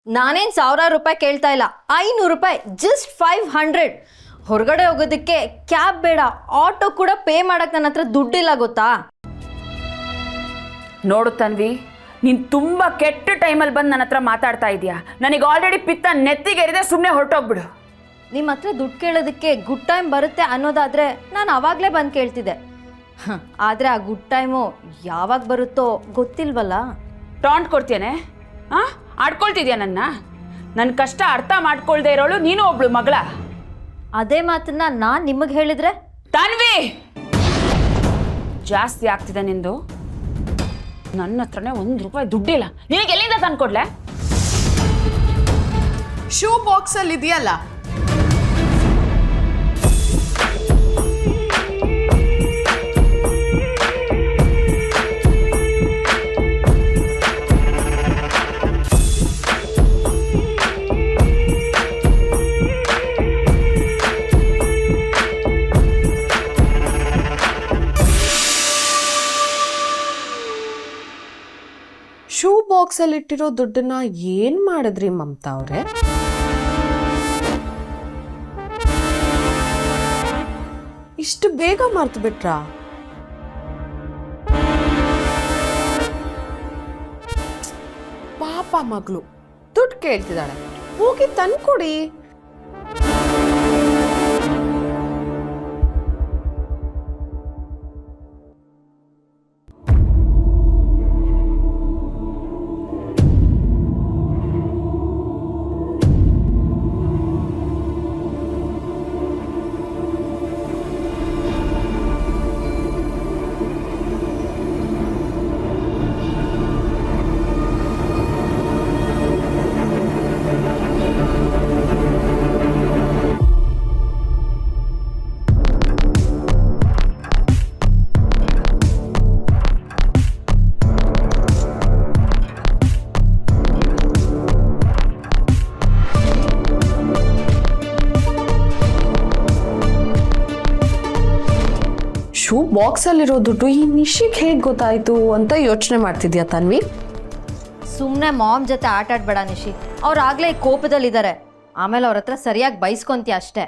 ನಾನೇನು ಸಾವಿರಾರು ರೂಪಾಯಿ ಕೇಳ್ತಾ ಇಲ್ಲ, 500 ರೂಪಾಯಿ, ಜಸ್ಟ್ 500. ಹೊರಗಡೆ ಹೋಗೋದಕ್ಕೆ ಕ್ಯಾಬ್ ಬೇಡ, ಆಟೋ ಕೂಡ ಪೇ ಮಾಡಕ್ಕೆ ನನ್ನ ಹತ್ರ ದುಡ್ಡಿಲ್ಲ ಗೊತ್ತಾ. ನೋಡು ತನ್ವಿ, ನೀನು ತುಂಬ ಕೆಟ್ಟ ಟೈಮಲ್ಲಿ ಬಂದು ನನ್ನ ಹತ್ರ ಮಾತಾಡ್ತಾ ಇದೀಯಾ. ನನಗೆ ಆಲ್ರೆಡಿ ಪಿತ್ತ ನೆತ್ತಿಗೆರಿದೆ, ಸುಮ್ಮನೆ ಹೊರಟೋಗ್ಬಿಡು. ನಿಮ್ಮ ಹತ್ರ ದುಡ್ಡು ಕೇಳೋದಕ್ಕೆ ಗುಡ್ ಟೈಮ್ ಬರುತ್ತೆ ಅನ್ನೋದಾದರೆ ನಾನು ಆವಾಗಲೇ ಬಂದು ಕೇಳ್ತಿದ್ದೆ. ಆದರೆ ಆ ಗುಡ್ ಟೈಮು ಯಾವಾಗ ಬರುತ್ತೋ ಗೊತ್ತಿಲ್ವಲ್ಲ. ಟಾಂಟ್ ಕೊಡ್ತೇನೆ? ಹಾಂ, ಆಡ್ಕೊಳ್ತಿದ್ಯಾ ನನ್ನ ಕಷ್ಟ ಅರ್ಥ ಮಾಡ್ಕೊಳ್ದೇ ಇರೋಳು ನೀನು ಒಬ್ಳು ಮಗಳ. ಅದೇ ಮಾತನ್ನ ನಾನು ನಿಮಗೆ ಹೇಳಿದ್ರೆ? ತನ್ವಿ, ಜಾಸ್ತಿ ಆಗ್ತಿದೆ ನಿಂದು. ನನ್ನ ಹತ್ರನೇ 1 ರೂಪಾಯಿ ದುಡ್ಡಿಲ್ಲ, ನಿನಗೆ ಎಲ್ಲಿಂದ ತಂದ್ಕೊಡ್ಲೆ? ಶೂ ಬಾಕ್ಸಲ್ಲಿ ಇದೆಯಲ್ಲ. ಶೂ ಬಾಕ್ಸಲ್ಲಿ ಇಟ್ಟಿರೋ ದುಡ್ಡನ್ನ ಏನ್ ಮಾಡಿದ್ರಿ ಮಮತಾ ಅವ್ರೆ? ಇಷ್ಟು ಬೇಗ ಮರ್ತು ಬಿಟ್ರಾ? ಪಾಪ ಮಗಳು ದುಡ್ಡು ಕೇಳ್ತಿದ್ದಾಳೆ, ಹೋಗಿ ತಂದ್ಕೊಡಿ. ಶೂ ಬಾಕ್ಸಲ್ಲಿರೋ ದುಡ್ಡು ಈ ನಿಶಿಗೆ ಹೇಗೆ ಗೊತ್ತಾಯ್ತು ಅಂತ ಯೋಚನೆ ಮಾಡ್ತಿದ್ಯಾ ತನ್ವಿ? ಸುಮ್ಮನೆ ಮಾಮ್ ಜೊತೆ ಆಟ ಆಡ್ಬೇಡ ನಿಶಿ. ಅವ್ರು ಆಗಲೇ ಕೋಪದಲ್ಲಿದ್ದಾರೆ, ಆಮೇಲೆ ಅವ್ರ ಹತ್ರ ಸರಿಯಾಗಿ ಬೈಸ್ಕೊಂತೀಯ ಅಷ್ಟೇ.